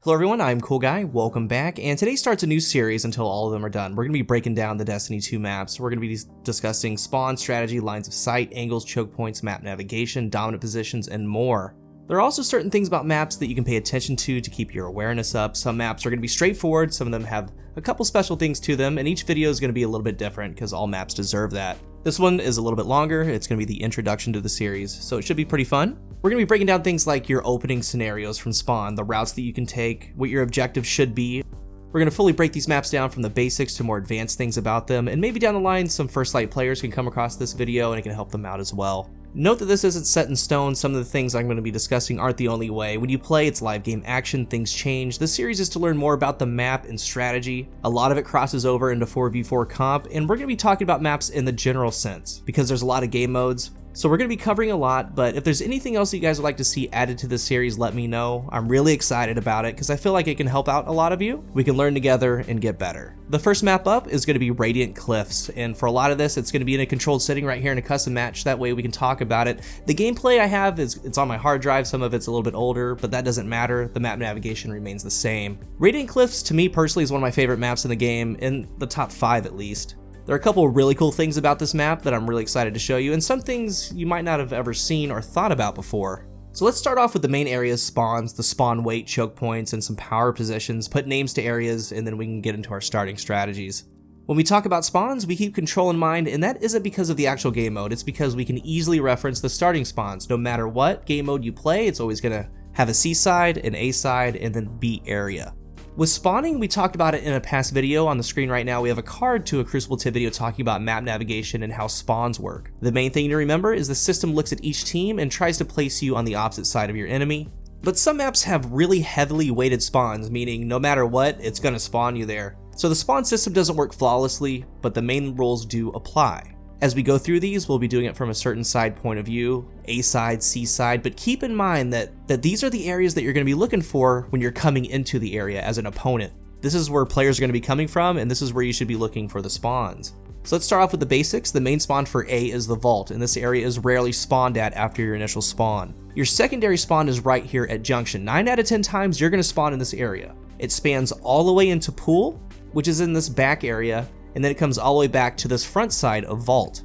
Hello everyone, I'm CoolGuy, welcome back, and today starts a new series until all of them are done. We're going to be breaking down the Destiny 2 maps. We're going to be discussing spawn strategy, lines of sight, angles, choke points, map navigation, dominant positions, and more. There are also certain things about maps that you can pay attention to keep your awareness up. Some maps are going to be straightforward, some of them have a couple special things to them, and each video is going to be a little bit different because all maps deserve that. This one is a little bit longer, it's going to be the introduction to the series, so it should be pretty fun. We're going to be breaking down things like your opening scenarios from spawn, the routes that you can take, what your objective should be. We're going to fully break these maps down from the basics to more advanced things about them, and maybe down the line some First Light players can come across this video and it can help them out as well. Note that this isn't set in stone. Some of the things I'm going to be discussing aren't the only way. When you play, it's live game action, things change. This series is to learn more about the map and strategy. A lot of it crosses over into 4v4 comp, and we're going to be talking about maps in the general sense, because there's a lot of game modes. So we're going to be covering a lot, but if there's anything else you guys would like to see added to this series, let me know. I'm really excited about it because I feel like it can help out a lot of you. We can learn together and get better. The first map up is going to be Radiant Cliffs, and for a lot of this, it's going to be in a controlled setting right here in a custom match. That way we can talk about it. The gameplay I have it's on my hard drive. Some of it's a little bit older, but that doesn't matter. The map navigation remains the same. Radiant Cliffs, to me personally, is one of my favorite maps in the game, in the top 5 at least. There are a couple of really cool things about this map that I'm really excited to show you, and some things you might not have ever seen or thought about before. So let's start off with the main areas, spawns, the spawn weight, choke points, and some power positions, put names to areas, and then we can get into our starting strategies. When we talk about spawns, we keep control in mind, and that isn't because of the actual game mode, it's because we can easily reference the starting spawns. No matter what game mode you play, it's always going to have a Seaside, an A-side, and then B area. With spawning, we talked about it in a past video. On the screen right now, we have a card to a Crucible tip video talking about map navigation and how spawns work. The main thing to remember is the system looks at each team and tries to place you on the opposite side of your enemy. But some maps have really heavily weighted spawns, meaning no matter what, it's going to spawn you there. So the spawn system doesn't work flawlessly, but the main rules do apply. As we go through these, we'll be doing it from a certain side point of view, A side, C side, but keep in mind that these are the areas that you're going to be looking for when you're coming into the area as an opponent. This is where players are going to be coming from, and this is where you should be looking for the spawns. So let's start off with the basics. The main spawn for A is the vault, and this area is rarely spawned at after your initial spawn. Your secondary spawn is right here at junction. 9 out of 10 times you're going to spawn in this area. It spans all the way into pool, which is in this back area, and then it comes all the way back to this front side of vault.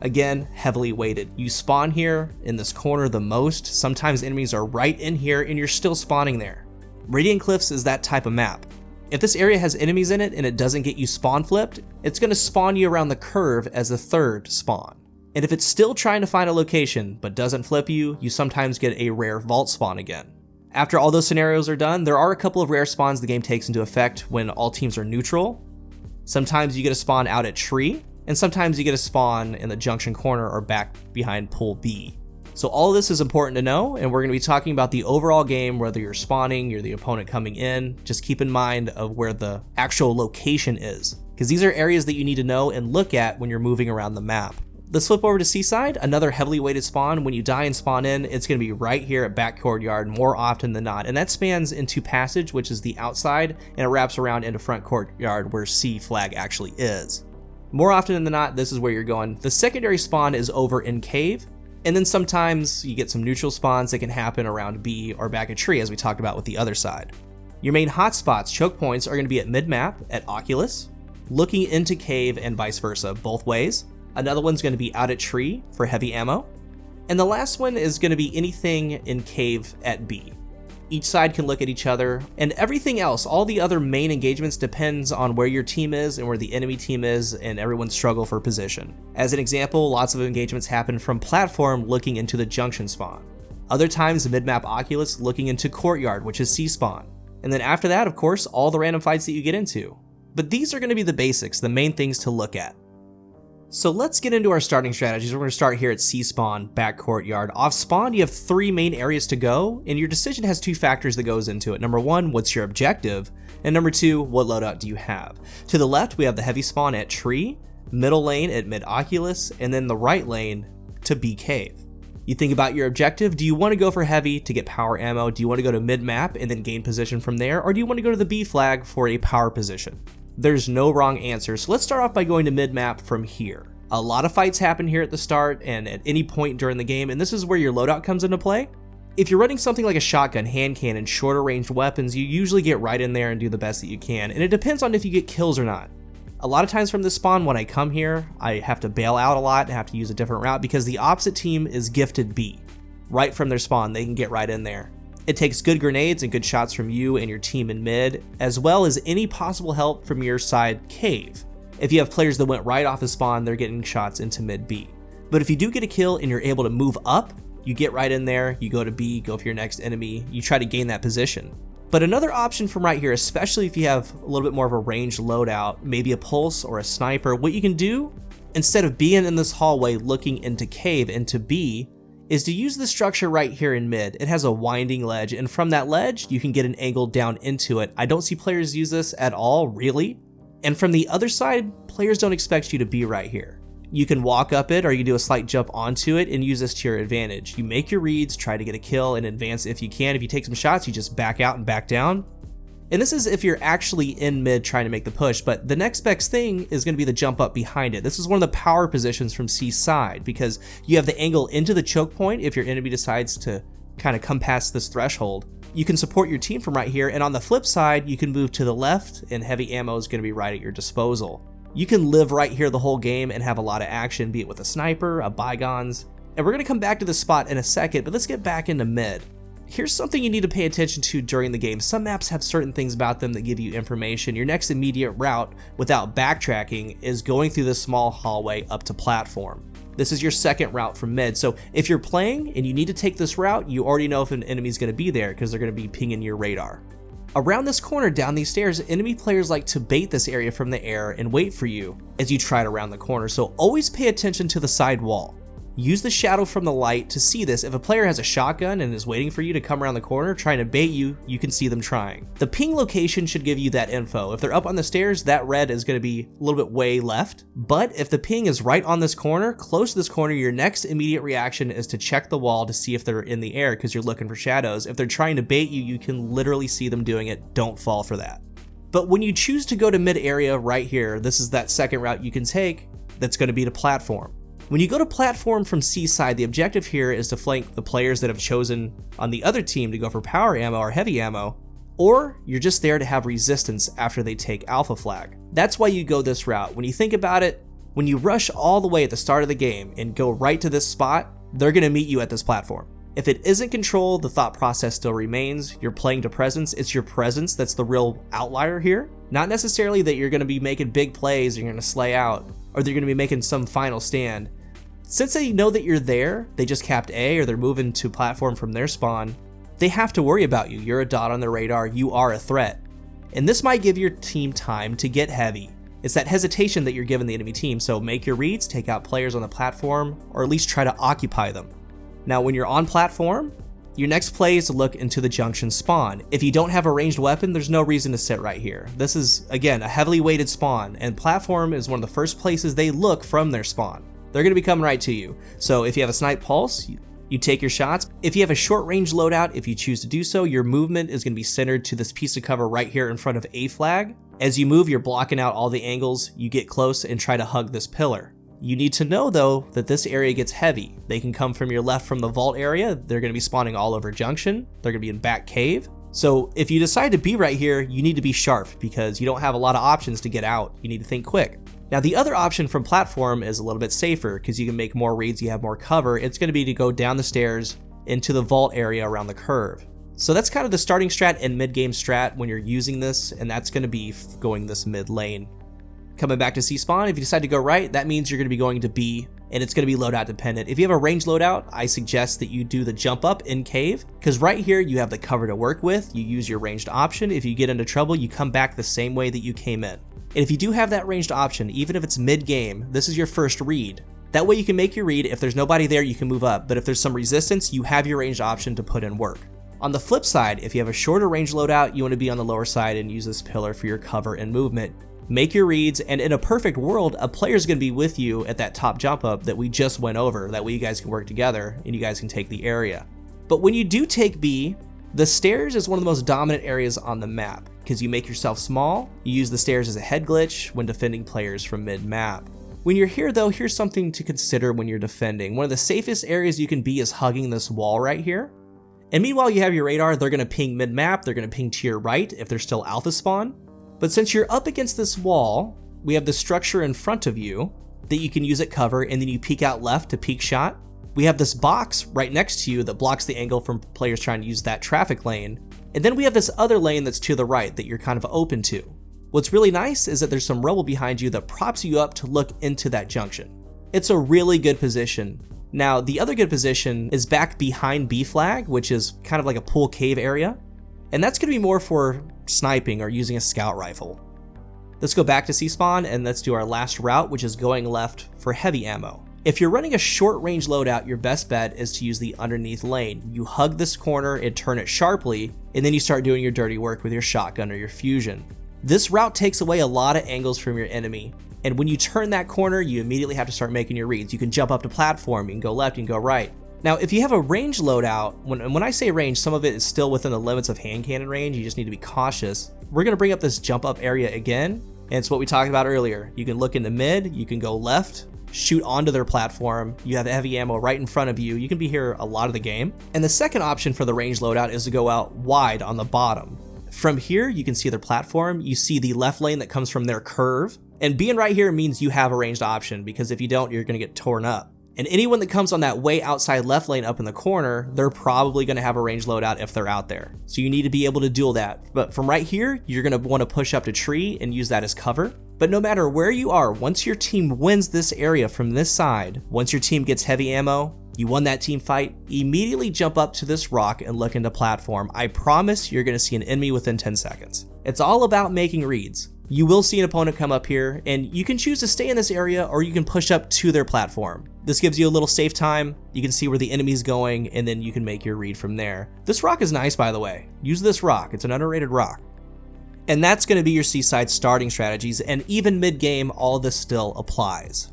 Again, heavily weighted. You spawn here in this corner the most. Sometimes enemies are right in here and you're still spawning there. Radiant Cliffs is that type of map. If this area has enemies in it and it doesn't get you spawn flipped, it's going to spawn you around the curve as a third spawn. And if it's still trying to find a location but doesn't flip you, you sometimes get a rare vault spawn again. After all those scenarios are done, there are a couple of rare spawns the game takes into effect when all teams are neutral. Sometimes you get a spawn out at tree, and sometimes you get a spawn in the junction corner or back behind pool B. So all of this is important to know, and we're going to be talking about the overall game, whether you're spawning, you're the opponent coming in. Just keep in mind of where the actual location is, because these are areas that you need to know and look at when you're moving around the map. Let's flip over to Seaside, another heavily weighted spawn. When you die and spawn in, it's going to be right here at back courtyard more often than not, and that spans into passage, which is the outside, and it wraps around into front courtyard where C flag actually is. More often than not, this is where you're going. The secondary spawn is over in cave, and then sometimes you get some neutral spawns that can happen around B or back at tree, as we talked about with the other side. Your main hotspots, choke points, are going to be at mid-map, at Oculus, looking into cave, and vice versa, both ways. Another one's going to be out at tree for heavy ammo. And the last one is going to be anything in cave at B. Each side can look at each other, and everything else, all the other main engagements, depends on where your team is and where the enemy team is, and everyone's struggle for position. As an example, lots of engagements happen from platform looking into the junction spawn. Other times, mid-map Oculus looking into courtyard, which is C spawn. And then after that, of course, all the random fights that you get into. But these are going to be the basics, the main things to look at. So let's get into our starting strategies. We're going to start here at C spawn, back courtyard. Off spawn, you have 3 main areas to go, and your decision has 2 factors that goes into it. Number 1, what's your objective? And number 2, what loadout do you have? To the left, we have the heavy spawn at tree, middle lane at mid Oculus, and then the right lane to B cave. You think about your objective. Do you want to go for heavy to get power ammo? Do you want to go to mid map and then gain position from there? Or do you want to go to the B flag for a power position? There's no wrong answer, so let's start off by going to mid-map from here. A lot of fights happen here at the start and at any point during the game, and this is where your loadout comes into play. If you're running something like a shotgun, hand cannon, shorter ranged weapons, you usually get right in there and do the best that you can, and it depends on if you get kills or not. A lot of times from this spawn, when I come here, I have to bail out a lot and have to use a different route because the opposite team is gifted B. Right from their spawn, they can get right in there. It takes good grenades and good shots from you and your team in mid, as well as any possible help from your side cave. If you have players that went right off the spawn, they're getting shots into mid B. But if you do get a kill and you're able to move up, you get right in there, you go to B, go for your next enemy, you try to gain that position. But another option from right here, especially if you have a little bit more of a ranged loadout, maybe a pulse or a sniper, what you can do, instead of being in this hallway looking into cave, into B, is to use the structure right here in mid. It has a winding ledge, and from that ledge, you can get an angle down into it. I don't see players use this at all, really. And from the other side, players don't expect you to be right here. You can walk up it, or you can do a slight jump onto it and use this to your advantage. You make your reads, try to get a kill, and advance if you can. If you take some shots, you just back out and back down. And this is if you're actually in mid trying to make the push, but the next best thing is going to be the jump up behind it. This is one of the power positions from Seaside because you have the angle into the choke point if your enemy decides to kind of come past this threshold. You can support your team from right here, and on the flip side, you can move to the left and heavy ammo is going to be right at your disposal. You can live right here the whole game and have a lot of action, be it with a sniper, a bygones, and we're going to come back to this spot in a second, but let's get back into mid. Here's something you need to pay attention to during the game. Some maps have certain things about them that give you information. Your next immediate route, without backtracking, is going through this small hallway up to platform. This is your second route from mid, so if you're playing and you need to take this route, you already know if an enemy's going to be there because they're going to be pinging your radar. Around this corner down these stairs, enemy players like to bait this area from the air and wait for you as you try to round the corner, so always pay attention to the side wall. Use the shadow from the light to see this. If a player has a shotgun and is waiting for you to come around the corner trying to bait you, you can see them trying. The ping location should give you that info. If they're up on the stairs, that red is going to be a little bit way left. But if the ping is right on this corner, close to this corner, your next immediate reaction is to check the wall to see if they're in the air because you're looking for shadows. If they're trying to bait you, you can literally see them doing it. Don't fall for that. But when you choose to go to mid area right here, this is that second route you can take that's going to be to platform. When you go to platform from Seaside, the objective here is to flank the players that have chosen on the other team to go for power ammo or heavy ammo, or you're just there to have resistance after they take alpha flag. That's why you go this route. When you think about it, when you rush all the way at the start of the game and go right to this spot, they're going to meet you at this platform. If it isn't control, the thought process still remains. You're playing to presence. It's your presence that's the real outlier here. Not necessarily that you're going to be making big plays, you're going to slay out, or they're going to be making some final stand. Since they know that you're there, they just capped A or they're moving to platform from their spawn, they have to worry about you. You're a dot on their radar, you are a threat. And this might give your team time to get heavy. It's that hesitation that you're giving the enemy team, so make your reads, take out players on the platform, or at least try to occupy them. Now when you're on platform, your next play is to look into the junction spawn. If you don't have a ranged weapon, there's no reason to sit right here. This is, again, a heavily weighted spawn, and platform is one of the first places they look from their spawn. They're going to be coming right to you. So if you have a snipe pulse, you take your shots. If you have a short range loadout, if you choose to do so, your movement is going to be centered to this piece of cover right here in front of A flag. As you move, you're blocking out all the angles. You get close and try to hug this pillar. You need to know though that this area gets heavy. They can come from your left from the vault area. They're going to be spawning all over junction. They're going to be in back cave. So if you decide to be right here, you need to be sharp because you don't have a lot of options to get out. You need to think quick. Now the other option from platform is a little bit safer because you can make more reads, you have more cover. It's going to be to go down the stairs into the vault area around the curve. So that's kind of the starting strat and mid-game strat when you're using this, and that's going to be going this mid lane. Coming back to C spawn, if you decide to go right, that means you're going to be going to B, and it's going to be loadout dependent. If you have a range loadout, I suggest that you do the jump up in cave, because right here you have the cover to work with, you use your ranged option. If you get into trouble, you come back the same way that you came in. And if you do have that ranged option, even if it's mid-game, this is your first read. That way you can make your read. If there's nobody there, you can move up, but if there's some resistance, you have your ranged option to put in work. On the flip side, if you have a shorter range loadout, you want to be on the lower side and use this pillar for your cover and movement. Make your reads, and in a perfect world, a player's going to be with you at that top jump up that we just went over. That way you guys can work together and you guys can take the area. But when you do take B, the stairs is one of the most dominant areas on the map because you make yourself small, you use the stairs as a head glitch when defending players from mid-map. When you're here though, here's something to consider when you're defending. One of the safest areas you can be is hugging this wall right here. And meanwhile, you have your radar, they're gonna ping mid-map, they're gonna ping to your right if they're still alpha spawn. But since you're up against this wall, we have the structure in front of you that you can use at cover, and then you peek out left to peek shot. We have this box right next to you that blocks the angle from players trying to use that traffic lane. And then we have this other lane that's to the right that you're kind of open to. What's really nice is that there's some rubble behind you that props you up to look into that junction. It's a really good position. Now, the other good position is back behind B flag, which is kind of like a pool cave area. And that's gonna be more for sniping or using a scout rifle. Let's go back to C spawn and let's do our last route, which is going left for heavy ammo. If you're running a short range loadout, your best bet is to use the underneath lane. You hug this corner and turn it sharply, and then you start doing your dirty work with your shotgun or your fusion. This route takes away a lot of angles from your enemy, and when you turn that corner, you immediately have to start making your reads. You can jump up to platform, you can go left, you can go right. Now, if you have a range loadout, when I say range, some of it is still within the limits of hand cannon range, you just need to be cautious. We're gonna bring up this jump up area again, and it's what we talked about earlier. You can look into mid, you can go left, shoot onto their platform, you have heavy ammo right in front of you, you can be here a lot of the game. And the second option for the range loadout is to go out wide on the bottom. From here, you can see their platform, you see the left lane that comes from their curve, and being right here means you have a ranged option, because if you don't, you're gonna get torn up. And anyone that comes on that way outside left lane up in the corner, they're probably gonna have a range loadout if they're out there. So you need to be able to duel that. But from right here, you're gonna wanna push up to tree and use that as cover. But no matter where you are, once your team wins this area from this side, once your team gets heavy ammo, you won that team fight, immediately jump up to this rock and look into platform. I promise you're gonna see an enemy within 10 seconds. It's all about making reads. You will see an opponent come up here, and you can choose to stay in this area or you can push up to their platform. This gives you a little safe time, you can see where the enemy's going, and then you can make your read from there. This rock is nice, by the way. Use this rock, it's an underrated rock. And that's gonna be your Seaside starting strategies, and even mid-game, all this still applies.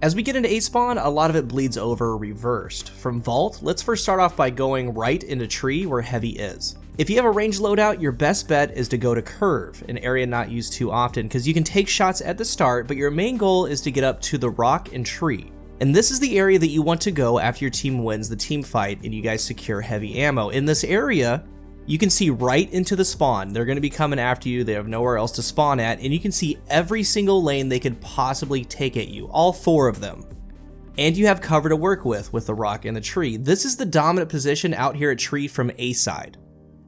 As we get into A spawn, a lot of it bleeds over reversed. From Vault, let's first start off by going right into tree where heavy is. If you have a range loadout, your best bet is to go to curve, an area not used too often, because you can take shots at the start, but your main goal is to get up to the rock and tree. And this is the area that you want to go after your team wins the team fight and you guys secure heavy ammo. In this area, you can see right into the spawn. They're gonna be coming after you, they have nowhere else to spawn at, and you can see every single lane they could possibly take at you, all 4 of them. And you have cover to work with the rock and the tree. This is the dominant position out here at tree from A side.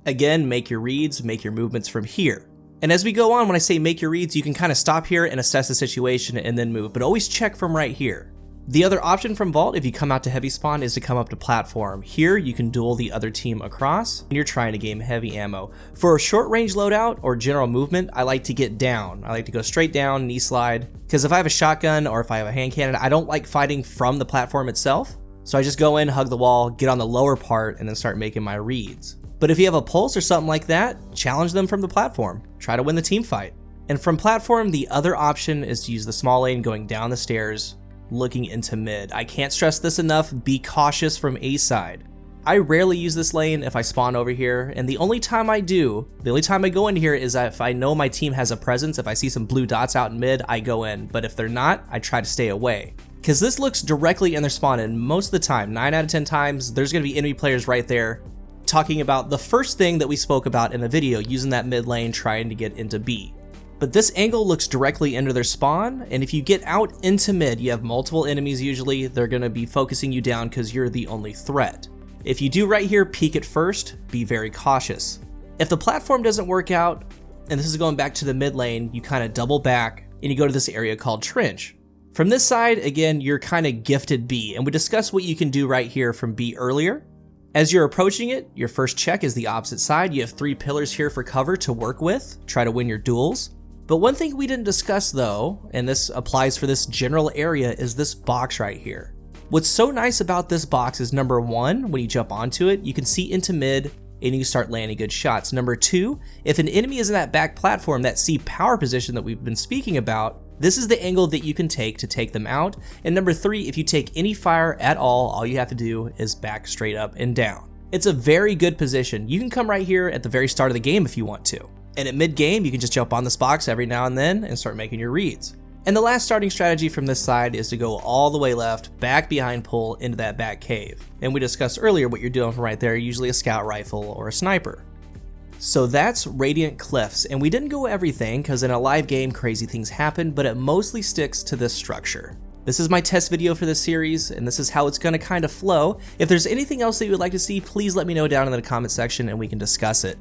Again, make your reads, make your movements from here. And as we go on, when I say make your reads, you can kind of stop here and assess the situation and then move, but always check from right here. The other option from Vault, if you come out to heavy spawn, is to come up to platform. Here, you can duel the other team across, and you're trying to gain heavy ammo. For a short range loadout or general movement, I like to get down. I like to go straight down, knee slide, because if I have a shotgun or if I have a hand cannon, I don't like fighting from the platform itself. So I just go in, hug the wall, get on the lower part, and then start making my reads. But if you have a pulse or something like that, challenge them from the platform. Try to win the team fight. And from platform, the other option is to use the small lane going down the stairs, looking into mid. I can't stress this enough, be cautious from A side. I rarely use this lane if I spawn over here, and the only time I do, the only time I go in here is if I know my team has a presence. If I see some blue dots out in mid, I go in, but if they're not, I try to stay away. Because this looks directly in their spawn, and most of the time, 9 out of 10 times, there's gonna be enemy players right there talking about the first thing that we spoke about in the video, using that mid lane, trying to get into B. But this angle looks directly into their spawn, and if you get out into mid, you have multiple enemies usually, they're gonna be focusing you down because you're the only threat. If you do right here, peek it first, be very cautious. If the platform doesn't work out, and this is going back to the mid lane, you kind of double back, and you go to this area called Trench. From this side, again, you're kind of gifted B, and we discussed what you can do right here from B earlier. As you're approaching it, your first check is the opposite side. You have 3 pillars here for cover to work with, try to win your duels. But one thing we didn't discuss though, and this applies for this general area, is this box right here. What's so nice about this box is number 1, when you jump onto it, you can see into mid and you start landing good shots. Number 2, if an enemy is in that back platform, that C power position that we've been speaking about, this is the angle that you can take to take them out. And number 3, if you take any fire at all you have to do is back straight up and down. It's a very good position. You can come right here at the very start of the game if you want to. And at mid game, you can just jump on this box every now and then and start making your reads. And the last starting strategy from this side is to go all the way left, back behind Pull into that back cave. And we discussed earlier what you're doing from right there, usually a scout rifle or a sniper. So that's Radiant Cliffs, and we didn't go everything because in a live game crazy things happen, but it mostly sticks to this structure. This is my test video for this series, and this is how it's going to kind of flow. If there's anything else that you would like to see, please let me know down in the comment section and we can discuss it.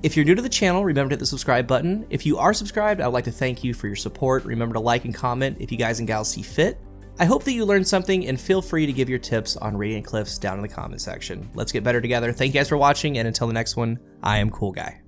If you're new to the channel, remember to hit the subscribe button. If you are subscribed, I would like to thank you for your support. Remember to like and comment if you guys and gals see fit. I hope that you learned something, and feel free to give your tips on Radiant Cliffs down in the comment section. Let's get better together. Thank you guys for watching, and until the next one, I am CoolGuy.